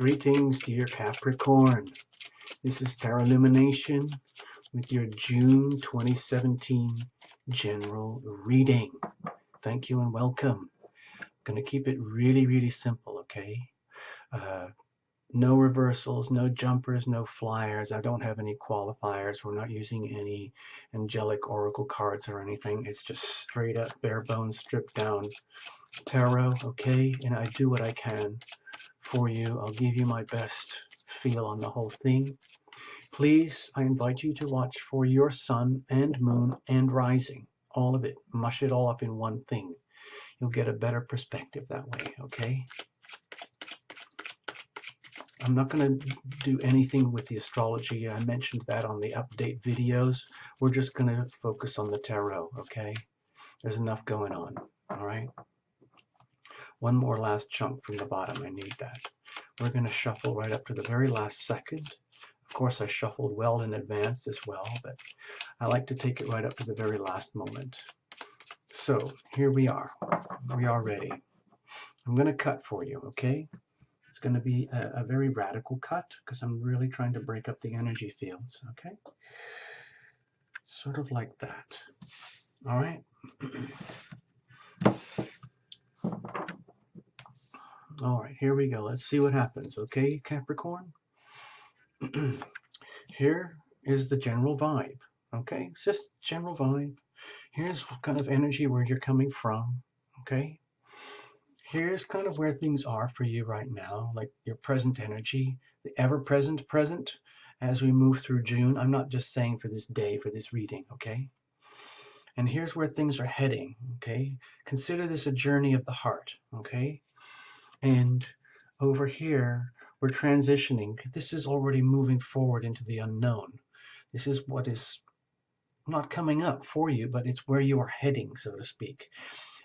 Greetings, dear Capricorn. This is Tarot Lumination with your June 2017 general reading. Thank you and welcome. I'm going to keep it really simple, okay? No reversals, no jumpers, no flyers. I don't have any qualifiers. We're not using any angelic oracle cards or anything. It's just straight up, bare bones, stripped down tarot, okay? And I do what I can for you. I'll give you my best feel on the whole thing. Please, I invite you to watch for your sun and moon and rising. All of it. Mush it all up in one thing. You'll get a better perspective that way, okay? I'm not going to do anything with the astrology. I mentioned that on the update videos. We're just going to focus on the tarot, okay? There's enough going on, all right? One more last chunk from the bottom. I need that. We're going to shuffle right up to the very last second. Of course, I shuffled well in advance as well, but I like to take it right up to the very last moment. So here we are. We are ready. I'm going to cut for you, okay? It's going to be a very radical cut because I'm really trying to break up the energy fields, okay? Sort of like that. All right? All right, here we go. Let's see what happens, okay, Capricorn? Here is the general vibe, okay? It's just general vibe. Here's what kind of energy where you're coming from, okay? Here's kind of where things are for you right now, like your present energy, the ever-present present as we move through June. I'm not just saying for this day, for this reading, okay? And here's where things are heading, okay? Consider this a journey of the heart, okay? And over here, we're transitioning. This is already moving forward into the unknown. This is what is not coming up for you, but it's where you are heading, so to speak.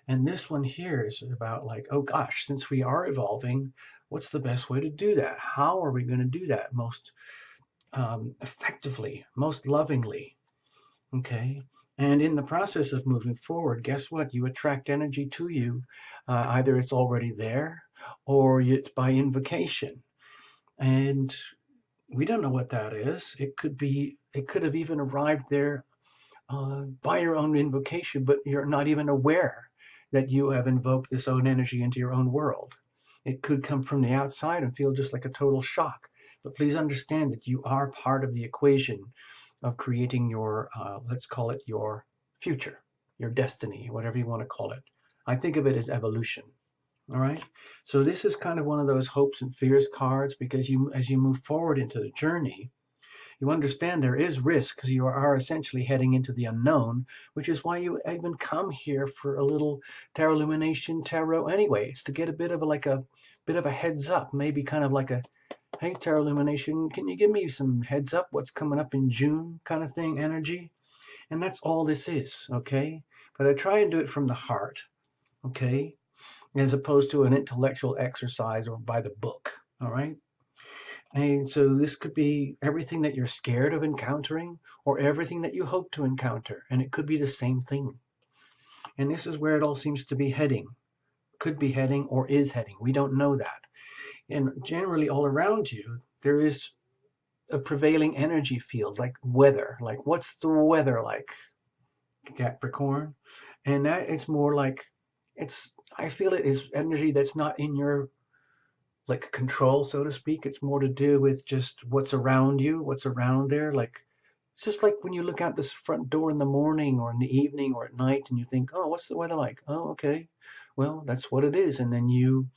And this one here is about like, oh gosh, since we are evolving, what's the best way to do that? How are we going to do that most effectively, most lovingly? Okay. And in the process of moving forward, guess what? You attract energy to you. Either it's already there or it's by invocation. And we don't know what that is. It could have even arrived there by your own invocation, but you're not even aware that you have invoked this own energy into your own world. It could come from the outside and feel just like a total shock. But please understand that you are part of the equation of creating your, let's call it your future, your destiny, whatever you want to call it. I think of it as evolution. All right. So this is kind of one of those hopes and fears cards because as you move forward into the journey, you understand there is risk because you are essentially heading into the unknown, which is why you even come here for a little tarot illumination tarot anyway. It's to get a bit of a heads up, maybe kind of like a, hey, tarot illumination, can you give me some heads up what's coming up in June kind of thing, energy? And that's all this is, okay? But I try and do it from the heart, okay? As opposed to an intellectual exercise or by the book, all right? And so this could be everything that you're scared of encountering or everything that you hope to encounter. And it could be the same thing. And this is where it all seems to be heading. Could be heading or is heading. We don't know that. And generally all around you, there is a prevailing energy field, like weather. Like what's the weather like, Capricorn? And that is more like, I feel it is energy that's not in your like control, so to speak. It's more to do with just what's around you, what's around there. Like it's just like when you look out this front door in the morning or in the evening or at night and you think, oh, what's the weather like? Oh, okay. Well, that's what it is. And then you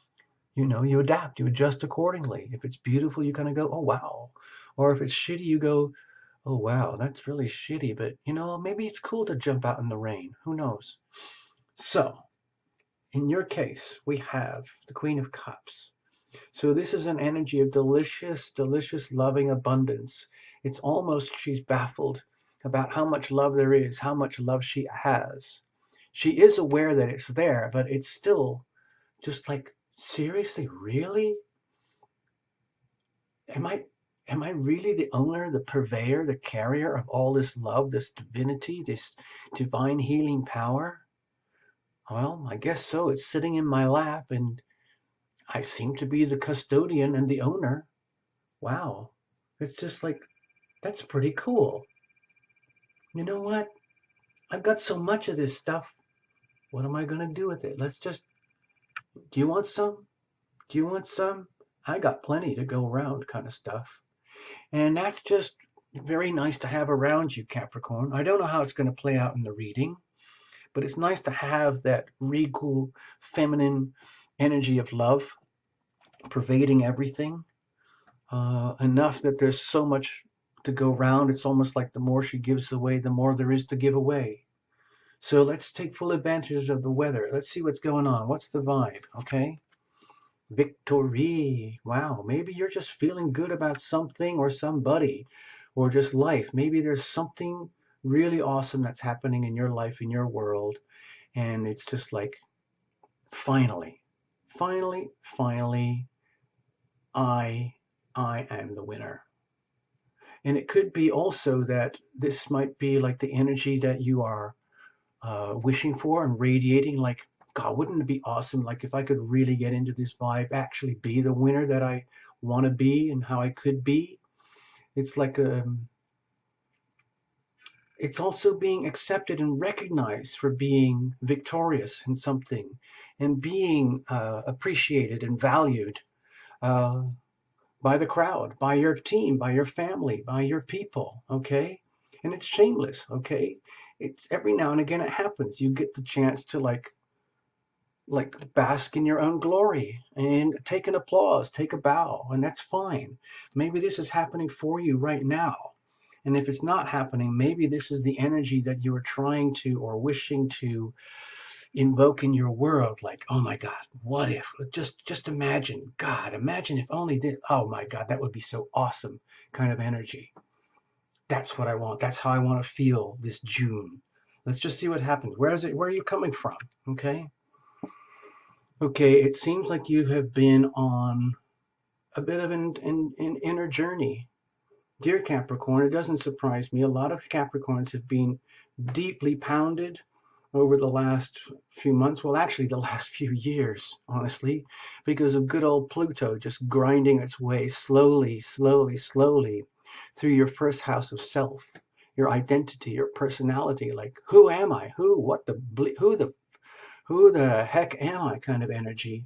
adapt, you adjust accordingly. If it's beautiful, you kind of go, oh, wow. Or if it's shitty, you go, oh, wow, that's really shitty. But, maybe it's cool to jump out in the rain. Who knows? So in your case, we have the Queen of Cups. So this is an energy of delicious, loving abundance. It's almost she's baffled about how much love there is, how much love she has. She is aware that it's there, but it's still just like, seriously, really? Am I really the owner, the purveyor, the carrier of all this love, this divinity, this divine healing power? Well, I guess so. It's sitting in my lap and I seem to be the custodian and the owner. Wow. It's just like, that's pretty cool. You know what? I've got so much of this stuff. What am I going to do with it? Let's just, do you want some? Do you want some? I got plenty to go around kind of stuff. And that's just very nice to have around you, Capricorn. I don't know how it's going to play out in the reading, but it's nice to have that regal, feminine energy of love pervading everything. Enough that there's so much to go around. It's almost like the more she gives away, the more there is to give away. So let's take full advantage of the weather. Let's see what's going on. What's the vibe? Okay. Victory. Wow. Maybe you're just feeling good about something or somebody or just life. Maybe there's something really awesome that's happening in your life, in your world. And it's just like, finally, finally, finally, I, I am the winner. And it could be also that this might be like the energy that you are wishing for and radiating. Like, God, wouldn't it be awesome? Like, if I could really get into this vibe, actually be the winner that I want to be and how I could be. It's like it's also being accepted and recognized for being victorious in something and being appreciated and valued uh, by the crowd, by your team, by your family, by your people, okay? And it's shameless, okay? It's every now and again it happens. You get the chance to like bask in your own glory and take an applause, take a bow, and that's fine. Maybe this is happening for you right now. And if it's not happening, maybe this is the energy that you are trying to or wishing to invoke in your world. Like, oh my God, what if? Just imagine, God, imagine if only this. Oh my God, that would be so awesome kind of energy. That's what I want. That's how I want to feel this June. Let's just see what happens. Where is it? Where are you coming from? Okay. Okay, it seems like you have been on a bit of an inner journey. Dear Capricorn, it doesn't surprise me. A lot of Capricorns have been deeply pounded over the last few months. Well, actually, the last few years, honestly, because of good old Pluto just grinding its way slowly, slowly, slowly through your first house of self, your identity, your personality. Like, who am I? Who the heck am I? Kind of energy,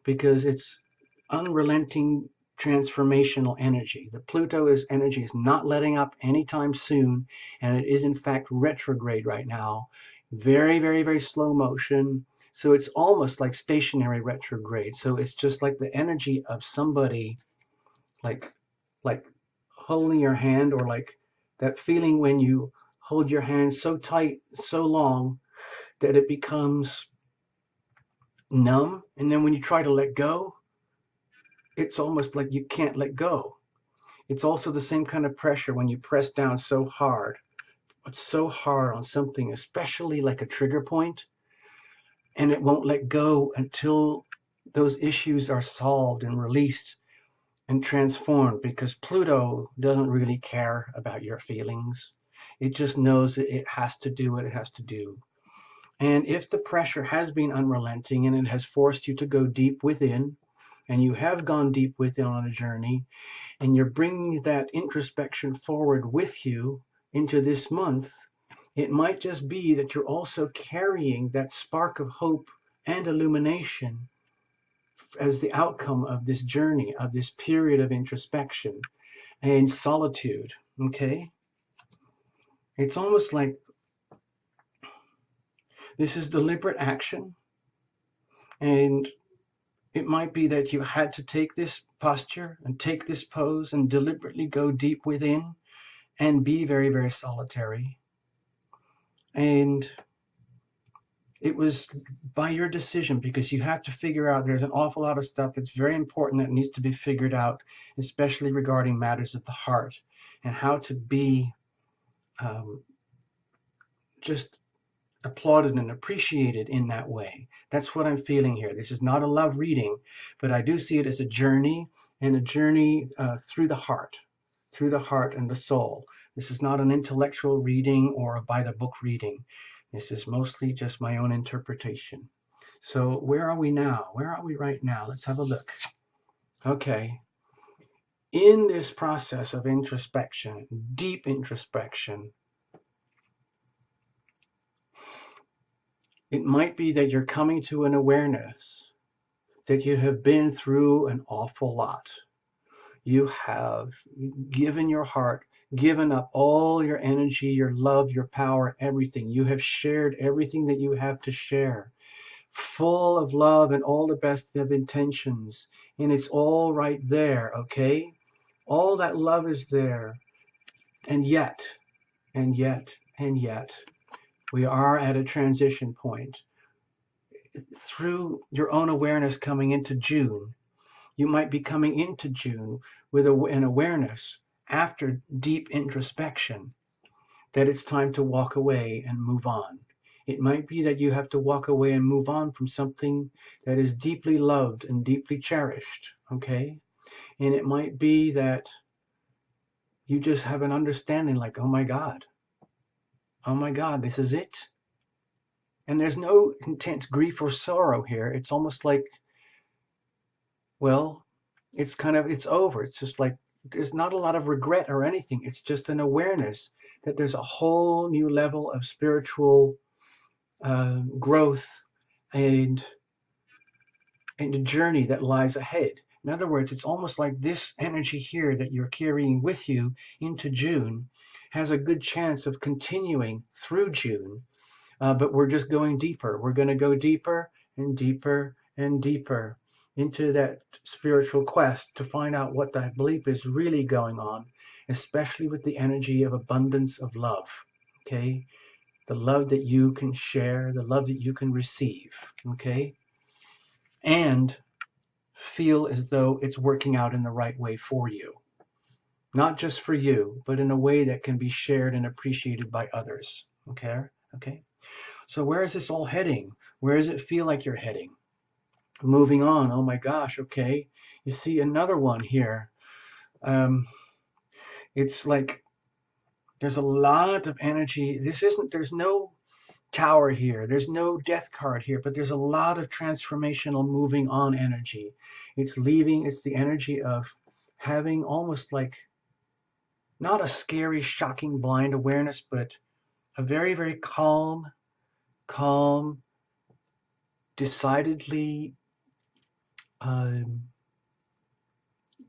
because it's unrelenting transformational energy. The Pluto is energy is not letting up anytime soon, and it is in fact retrograde right now. Very, very, very slow motion. So it's almost like stationary retrograde. So it's just like the energy of somebody like like holding your hand, or like that feeling when you hold your hand so tight, so long that it becomes numb. And then when you try to let go, it's almost like you can't let go. It's also the same kind of pressure when you press down so hard on something, especially like a trigger point, and it won't let go until those issues are solved and released and transformed, because Pluto doesn't really care about your feelings. It just knows that it has to do what it has to do. And if the pressure has been unrelenting and it has forced you to go deep within, and you have gone deep within on a journey, and you're bringing that introspection forward with you into this month, it might just be that you're also carrying that spark of hope and illumination as the outcome of this journey, of this period of introspection and solitude. Okay? It's almost like this is deliberate action, and it might be that you had to take this posture and take this pose and deliberately go deep within and be very, very solitary. And it was by your decision, because you have to figure out there's an awful lot of stuff that's very important that needs to be figured out, especially regarding matters of the heart and how to be um, just applauded and appreciated in that way. That's what I'm feeling here. This is not a love reading, but I do see it as a journey, and a journey through the heart and the soul. This is not an intellectual reading or a by the book reading. This is mostly just my own interpretation. So where are we now? Where are we right now? Let's have a look. Okay. In this process of introspection, deep introspection, it might be that you're coming to an awareness that you have been through an awful lot. You have given your heart, given up all your energy, your love, your power, everything. You have shared everything that you have to share, full of love and all the best of intentions. And it's all right there, okay? All that love is there. And yet, and yet, and yet, we are at a transition point. Through your own awareness coming into June, you might be coming into June with an awareness after deep introspection that it's time to walk away and move on. It might be that you have to walk away and move on from something that is deeply loved and deeply cherished, okay? And it might be that you just have an understanding like, oh my God, this is it. And there's no intense grief or sorrow here. It's almost like, well, it's over. It's just like there's not a lot of regret or anything. It's just an awareness that there's a whole new level of spiritual growth and a journey that lies ahead. In other words, it's almost like this energy here that you're carrying with you into June has a good chance of continuing through June, but we're just going deeper. We're going to go deeper and deeper and deeper into that spiritual quest to find out what I believe is really going on, especially with the energy of abundance of love. Okay? The love that you can share, the love that you can receive. Okay? And feel as though it's working out in the right way for you. Not just for you, but in a way that can be shared and appreciated by others. Okay? Okay? So where is this all heading? Where does it feel like you're heading? Moving on. Oh my gosh. Okay. You see another one here. It's like there's a lot of energy. There's no tower here. There's no death card here, but there's a lot of transformational moving on energy. It's the energy of having almost like not a scary, shocking, blind awareness, but a very, very calm, decidedly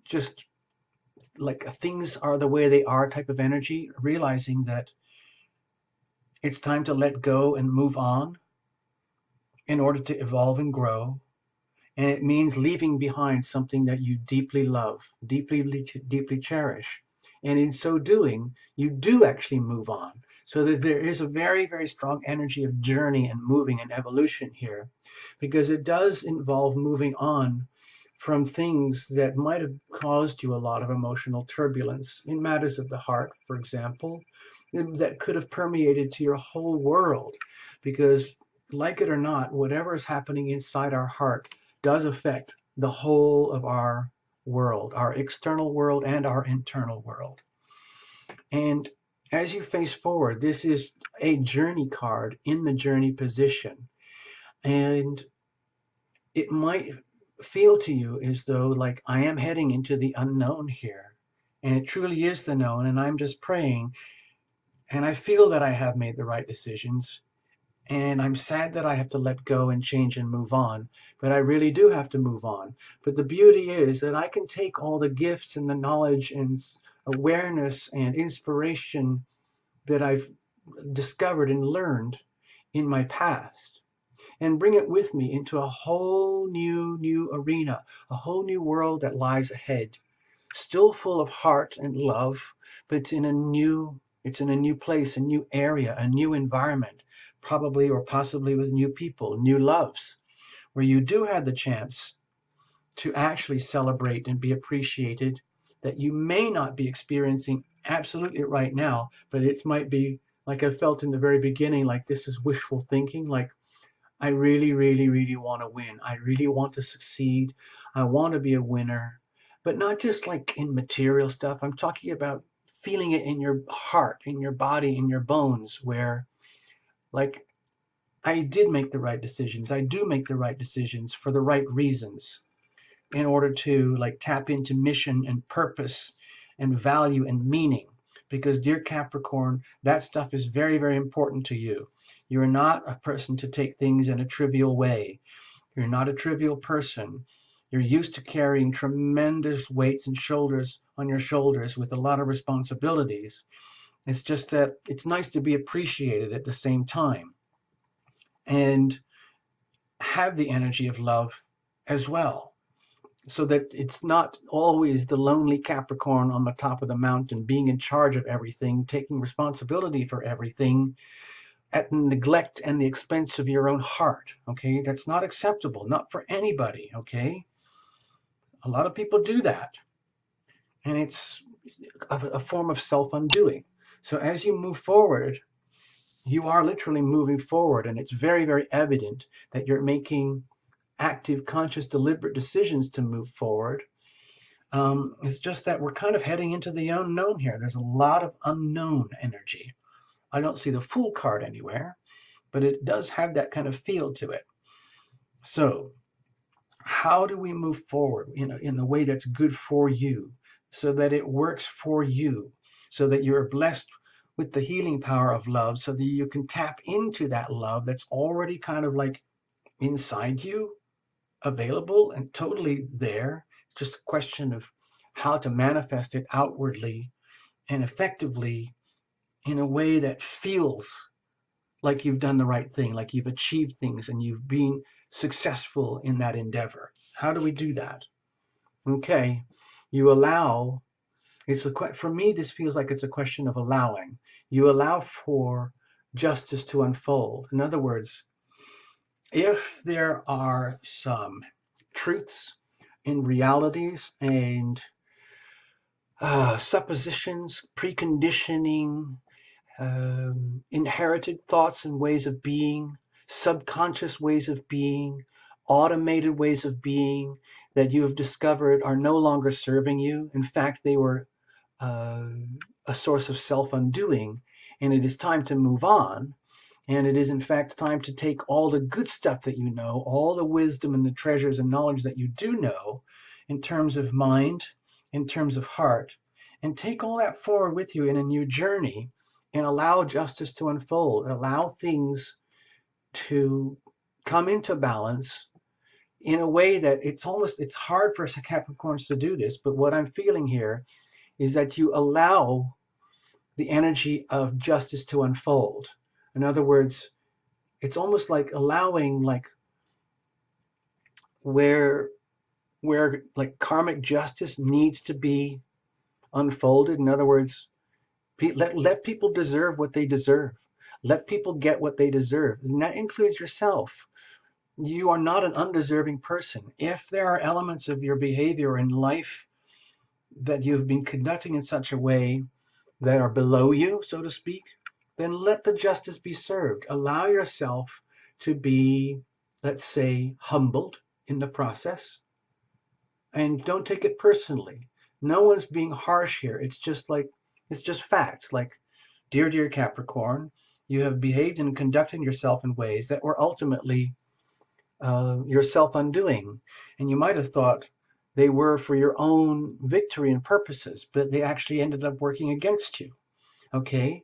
just like things are the way they are type of energy, realizing that it's time to let go and move on in order to evolve and grow. And it means leaving behind something that you deeply love, deeply cherish. And in so doing, you do actually move on. So that there is a very, very strong energy of journey and moving and evolution here, because it does involve moving on from things that might have caused you a lot of emotional turbulence in matters of the heart, for example, that could have permeated to your whole world. Because, like it or not, whatever is happening inside our heart does affect the whole of our world, our external world and our internal world. And as you face forward, this is a journey card in the journey position. And it might feel to you as though, like, I am heading into the unknown here. And it truly is the known. And I'm just praying. And I feel that I have made the right decisions. And I'm sad that I have to let go and change and move on, but I really do have to move on. But the beauty is that I can take all the gifts and the knowledge and awareness and inspiration that I've discovered and learned in my past and bring it with me into a whole new arena, a whole new world that lies ahead, still full of heart and love, but it's in a new place, a new area, a new environment, probably or possibly with new people, new loves, where you do have the chance to actually celebrate and be appreciated that you may not be experiencing absolutely right now, but it might be like I felt in the very beginning, like this is wishful thinking, like I really, really, really want to win. I really want to succeed. I want to be a winner, but not just like in material stuff. I'm talking about feeling it in your heart, in your body, in your bones, where like I did make the right decisions. I do make the right decisions for the right reasons in order to like tap into mission and purpose and value and meaning. Because, dear Capricorn, that stuff is very, very important to you. You're not a person to take things in a trivial way. You're not a trivial person. You're used to carrying tremendous weights and shoulders on your shoulders with a lot of responsibilities. It's just that it's nice to be appreciated at the same time and have the energy of love as well, so that it's not always the lonely Capricorn on the top of the mountain being in charge of everything, taking responsibility for everything at the neglect and the expense of your own heart. Okay, that's not acceptable, not for anybody. Okay, a lot of people do that, and it's a form of self-undoing. So as you move forward, you are literally moving forward, and it's very, very evident that you're making active, conscious, deliberate decisions to move forward. It's just that we're kind of heading into the unknown here. There's a lot of unknown energy. I don't see the Fool card anywhere, but it does have that kind of feel to it. So how do we move forward, in the way that's good for you, so that it works for you, so that you're blessed with the healing power of love, so that you can tap into that love that's already kind of like inside you, available and totally there. It's just a question of how to manifest it outwardly and effectively in a way that feels like you've done the right thing, like you've achieved things and you've been successful in that endeavor. How do we do that? Okay, you allow, for me, this feels like it's a question of allowing. You allow for justice to unfold. In other words, if there are some truths and realities and suppositions, preconditioning, inherited thoughts and ways of being, subconscious ways of being, automated ways of being that you have discovered are no longer serving you. In fact, they were uh, a source of self-undoing, and it is time to move on. And it is, in fact, time to take all the good stuff that you know, all the wisdom and the treasures and knowledge that you do know in terms of mind, in terms of heart, and take all that forward with you in a new journey and allow justice to unfold, allow things to come into balance in a way that it's hard for Capricorns to do this, but what I'm feeling here is that you allow the energy of justice to unfold. In other words, it's almost like allowing, like, where like karmic justice needs to be unfolded. In other words, let people deserve what they deserve. Let people get what they deserve. And that includes yourself. You are not an undeserving person. If there are elements of your behavior in life that you've been conducting in such a way that are below you, so to speak, then let the justice be served. Allow yourself to be, let's say, humbled in the process. And don't take it personally. No one's being harsh here. It's just facts. Like, dear Capricorn, you have behaved and conducted yourself in ways that were ultimately your self-undoing. And you might have thought they were for your own victory and purposes, but they actually ended up working against you. Okay?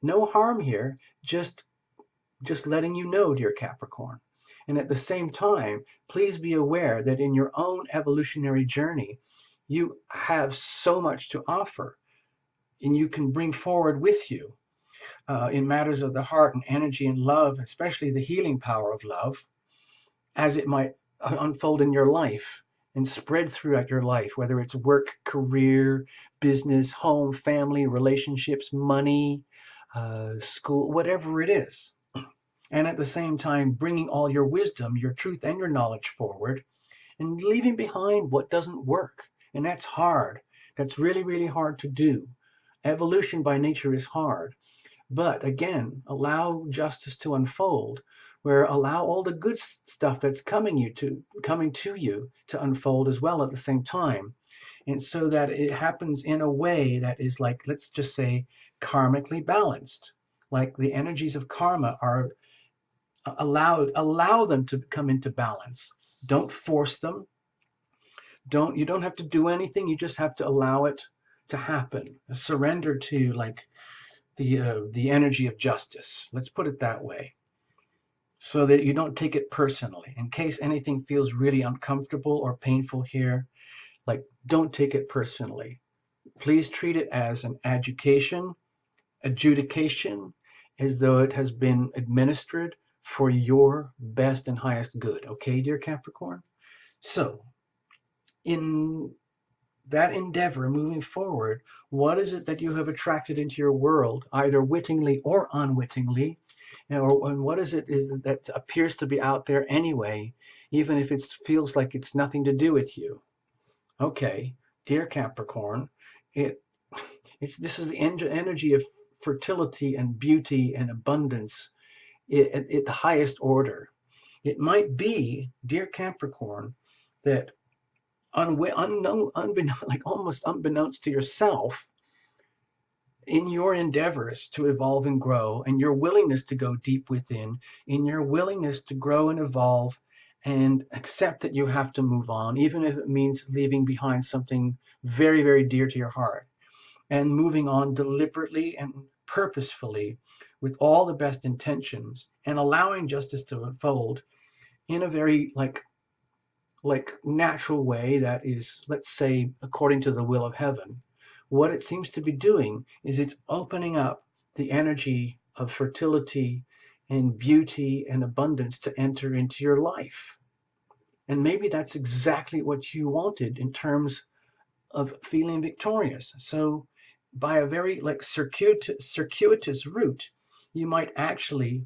No harm here, just letting you know, dear Capricorn. And at the same time, please be aware that in your own evolutionary journey, you have so much to offer and you can bring forward with you in matters of the heart and energy and love, especially the healing power of love, as it might unfold in your life and spread throughout your life, whether it's work, career, business, home, family, relationships, money, school, whatever it is. And at the same time, bringing all your wisdom, your truth, and your knowledge forward and leaving behind what doesn't work. And that's hard. That's really, really hard to do. Evolution by nature is hard. But again, allow justice to unfold, where allow all the good stuff that's coming to you to unfold as well at the same time. And so that it happens in a way that is, like, let's just say, karmically balanced. Like the energies of karma are allow them to come into balance. Don't force them. You don't have to do anything. You just have to allow it to happen. Surrender to like the energy of justice. Let's put it that way, so that you don't take it personally. In case anything feels really uncomfortable or painful here, like don't take it personally. Please treat it as an adjudication, as though it has been administered for your best and highest good. Okay, dear Capricorn? So, in that endeavor moving forward, what is it that you have attracted into your world, either wittingly or unwittingly? And what is it is that appears to be out there anyway, even if it feels like it's nothing to do with you? Okay, dear Capricorn, it this is the energy of fertility and beauty and abundance at the highest order. It might be, dear Capricorn, that like almost unbeknownst to yourself, in your endeavors to evolve and grow, and your willingness to go deep within, in your willingness to grow and evolve and accept that you have to move on, even if it means leaving behind something very, very dear to your heart, and moving on deliberately and purposefully with all the best intentions, and allowing justice to unfold in a very like natural way that is, let's say, according to the will of heaven. What it seems to be doing is it's opening up the energy of fertility and beauty and abundance to enter into your life. And maybe that's exactly what you wanted in terms of feeling victorious. So by a very like circuitous route, you might actually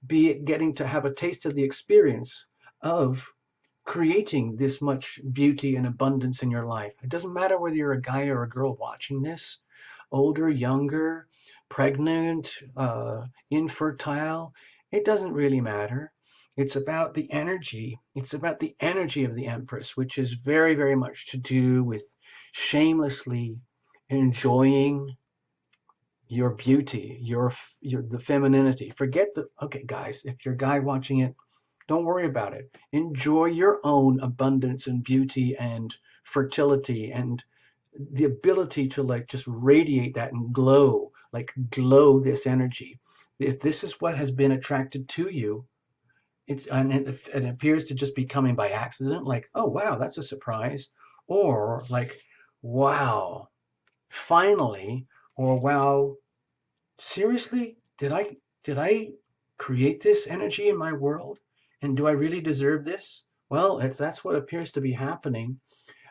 be getting to have a taste of the experience of creating this much beauty and abundance in your life. It doesn't matter whether you're a guy or a girl watching this, older, younger, pregnant, infertile. It doesn't really matter. It's about the energy. It's about the energy of the Empress, which is very, very much to do with shamelessly enjoying your beauty, your the femininity. Forget the okay, guys. If you're a guy watching it, don't worry about it. Enjoy your own abundance and beauty and fertility and the ability to like just radiate that and glow this energy. If this is what has been attracted to you, it appears to just be coming by accident, like, oh wow, that's a surprise, or like, wow, finally, or wow, seriously, did I create this energy in my world? And do I really deserve this? Well, if that's what appears to be happening,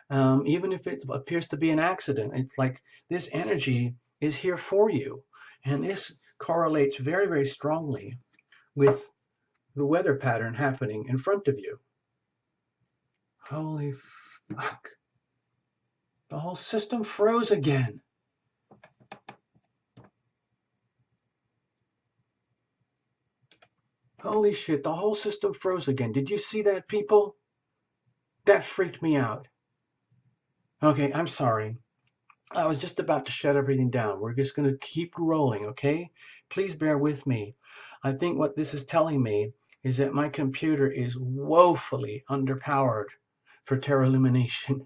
even if it appears to be an accident, it's like this energy is here for you. And this correlates very, very strongly with the weather pattern happening in front of you. Holy fuck. The whole system froze again. Holy shit, the whole system froze again. Did you see that, people? That freaked me out. Okay, I'm sorry. I was just about to shut everything down. We're just going to keep rolling, okay? Please bear with me. I think what this is telling me is that my computer is woefully underpowered for Terra Lumination.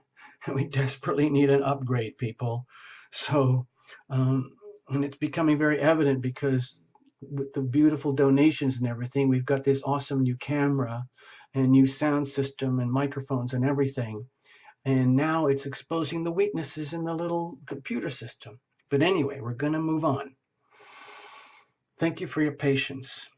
We desperately need an upgrade, people. So, and it's becoming very evident because with the beautiful donations and everything, we've got this awesome new camera and new sound system and microphones and everything. And now it's exposing the weaknesses in the little computer system. But anyway, we're going to move on. Thank you for your patience,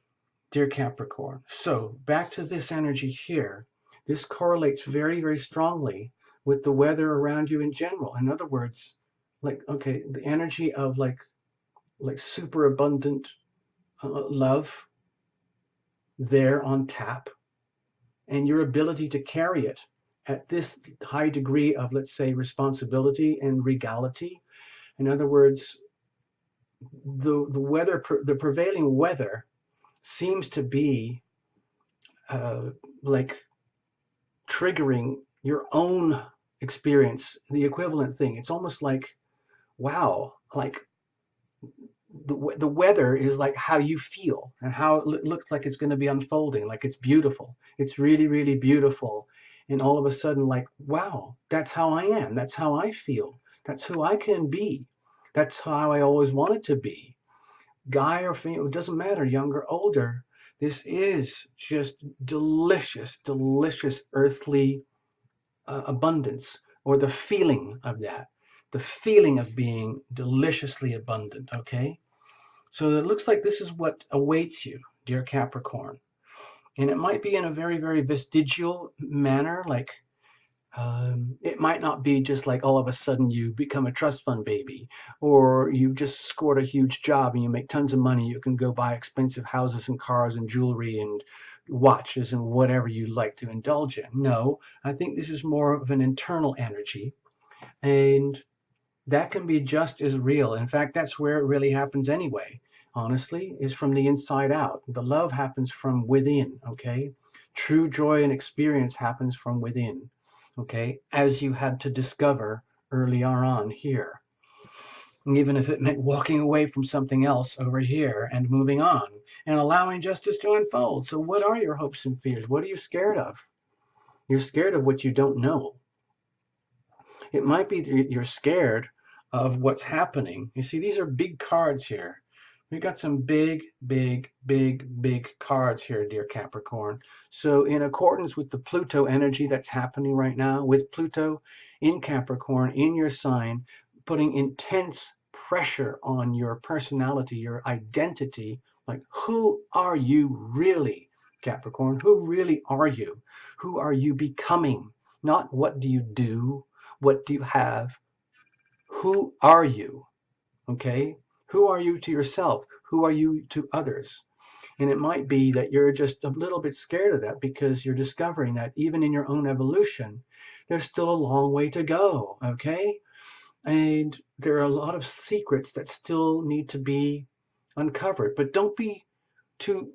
dear Capricorn. So back to this energy here. This correlates very, very strongly with the weather around you in general. In other words, like, okay, the energy of like super abundant love there on tap, and your ability to carry it at this high degree of, let's say, responsibility and regality. In other words, the prevailing weather seems to be like triggering your own experience, the equivalent thing. It's almost like, wow, like the weather is like how you feel and how it looks like it's going to be unfolding, like it's beautiful. It's really, really beautiful. And all of a sudden, like, wow, that's how I am. That's how I feel. That's who I can be. That's how I always wanted to be. Guy or female, it doesn't matter, younger, older. This is just delicious, delicious earthly abundance, or the feeling of that, the feeling of being deliciously abundant, okay? So it looks like this is what awaits you, dear Capricorn. And it might be in a very, very vestigial manner, like it might not be just like all of a sudden you become a trust fund baby, or you just scored a huge job and you make tons of money. You can go buy expensive houses and cars and jewelry and watches and whatever you like to indulge in. No, I think this is more of an internal energy. And that can be just as real. In fact, that's where it really happens anyway, honestly, is from the inside out. The love happens from within, okay? True joy and experience happens from within, okay? As you had to discover earlier on here. And even if it meant walking away from something else over here and moving on and allowing justice to unfold. So, what are your hopes and fears? What are you scared of? You're scared of what you don't know. It might be that you're scared of what's happening. You see, these are big cards here. We've got some big, big, big, big cards here, dear Capricorn. So in accordance with the Pluto energy that's happening right now, with Pluto in Capricorn, in your sign, putting intense pressure on your personality, your identity, like who are you really, Capricorn? Who really are you? Who are you becoming? Not what do you do? What do you have? Who are you? Okay? Who are you to yourself? Who are you to others? And it might be that you're just a little bit scared of that because you're discovering that even in your own evolution, there's still a long way to go. Okay? And there are a lot of secrets that still need to be uncovered. But don't be too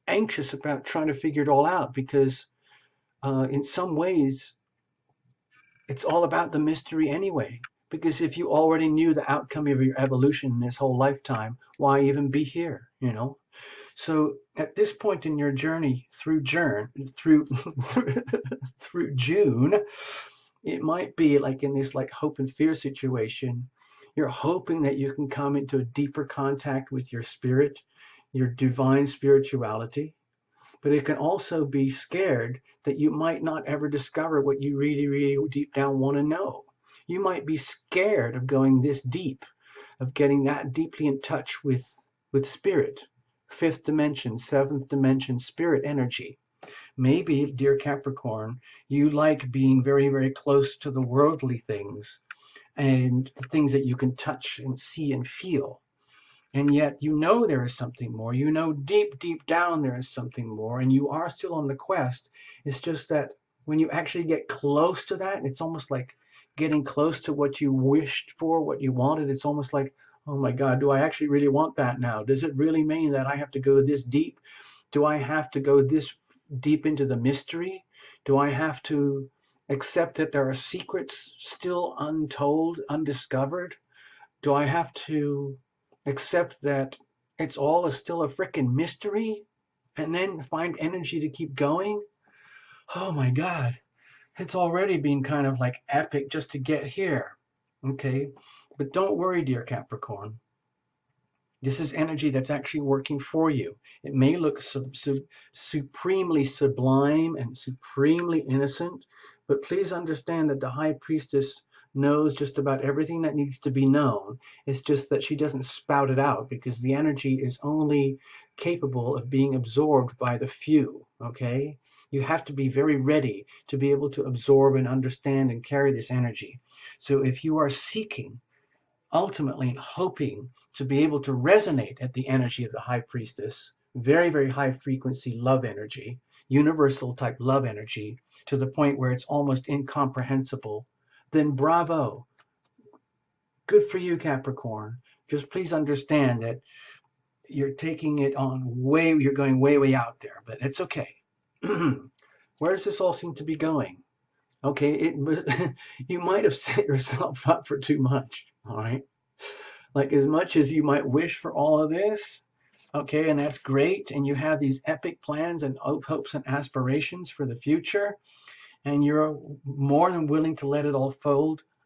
anxious about trying to figure it all out because in some ways, it's all about the mystery anyway. Because if you already knew the outcome of your evolution in this whole lifetime, why even be here? You know. So at this point in your journey through through June, it might be like in this like hope and fear situation. You're hoping that you can come into a deeper contact with your spirit, your divine spirituality, but it can also be scared that you might not ever discover what you really, really deep down want to know. You might be scared of going this deep, of getting that deeply in touch with spirit, fifth dimension, seventh dimension spirit energy. Maybe, dear Capricorn, you like being very, very close to the worldly things and the things that you can touch and see and feel. And yet you know there is something more. You know deep, deep down there is something more, and you are still on the quest. It's just that when you actually get close to that, it's almost like getting close to what you wished for, what you wanted. It's almost like, oh my God, do I actually really want that now? Does it really mean that I have to go this deep? Do I have to go this deep into the mystery? Do I have to accept that there are secrets still untold, undiscovered? Do I have to accept that it's all still a freaking mystery and then find energy to keep going? Oh my God, it's already been kind of like epic just to get here. Okay, but don't worry, dear Capricorn. This is energy that's actually working for you. It may look supremely sublime and supremely innocent, but please understand that the High Priestess knows just about everything that needs to be known. It's just that she doesn't spout it out because the energy is only capable of being absorbed by the few, okay? You have to be very ready to be able to absorb and understand and carry this energy. So if you are seeking ultimately hoping to be able to resonate at the energy of the high priestess, very, very high frequency love energy, universal type love energy, to the point where it's almost incomprehensible, then bravo. Good for you, Capricorn. Just please understand that you're taking it on you're going way, way out there, but it's okay. Where does this all seem to be going? Okay, you might have set yourself up for too much, all right? Like as much as you might wish for all of this, okay, and that's great, and you have these epic plans and hopes and aspirations for the future, and you're more than willing to let it all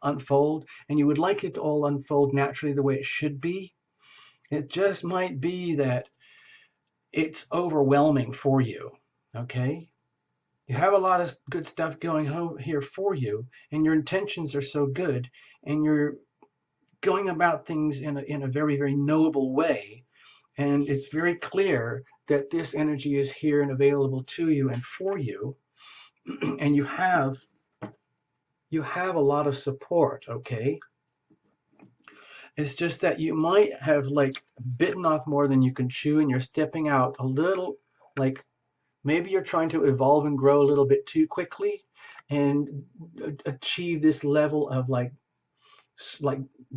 unfold, and you would like it to all unfold naturally the way it should be. It just might be that it's overwhelming for you, okay? You have a lot of good stuff going here for you, and your intentions are so good, and you're going about things in a very, very knowable way. And it's very clear that this energy is here and available to you and for you. And you have a lot of support, okay? It's just that you might have like bitten off more than you can chew, and you're stepping out a little, like maybe you're trying to evolve and grow a little bit too quickly and achieve this level of like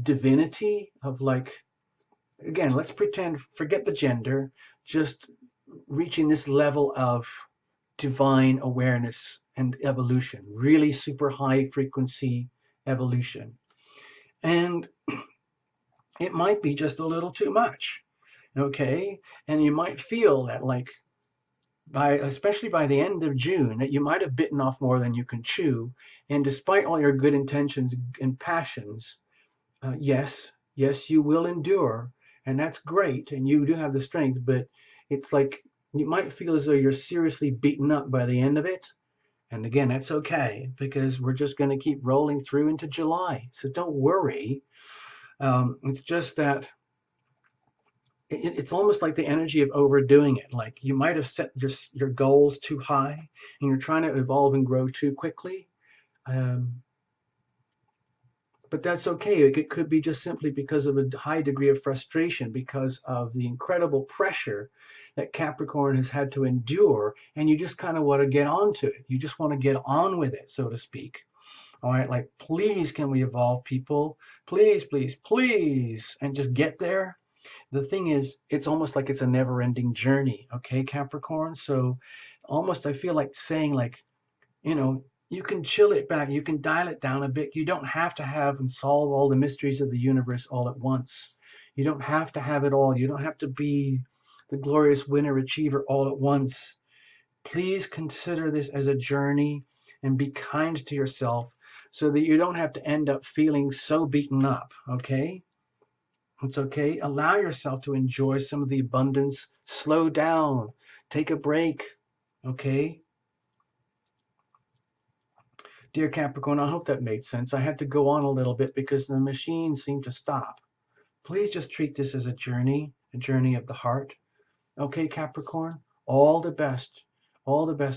divinity of like, again, let's pretend, forget the gender, just reaching this level of divine awareness and evolution, really super high frequency evolution. And it might be just a little too much, okay? And you might feel that like especially by the end of June, that you might have bitten off more than you can chew. And despite all your good intentions and passions, yes, you will endure, and that's great, and you do have the strength, but it's like you might feel as though you're seriously beaten up by the end of it. And again, that's okay because we're just going to keep rolling through into July. So don't worry. It's just that it's almost like the energy of overdoing it. Like you might have set your goals too high and you're trying to evolve and grow too quickly. Um, but that's okay. It could be just simply because of a high degree of frustration because of the incredible pressure that Capricorn has had to endure. And you just kind of want to get on to it. You just want to get on with it, so to speak. All right, like, please, can we evolve, people? Please, please, please. And just get there. The thing is, it's almost like it's a never ending journey. Okay, Capricorn. So almost I feel like saying, like, you can chill it back, you can dial it down a bit. You don't have to have and solve all the mysteries of the universe all at once. You don't have to have it all. You don't have to be the glorious winner achiever all at once. Please consider this as a journey and be kind to yourself so that you don't have to end up feeling so beaten up, okay? It's okay. Allow yourself to enjoy some of the abundance. Slow down. Take a break, okay? Dear Capricorn, I hope that made sense. I had to go on a little bit because the machine seemed to stop. Please just treat this as a journey of the heart. Okay, Capricorn? All the best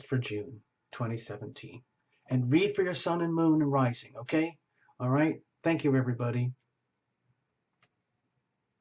for June 2017. And read for your sun and moon and rising, okay? All right? Thank you, everybody.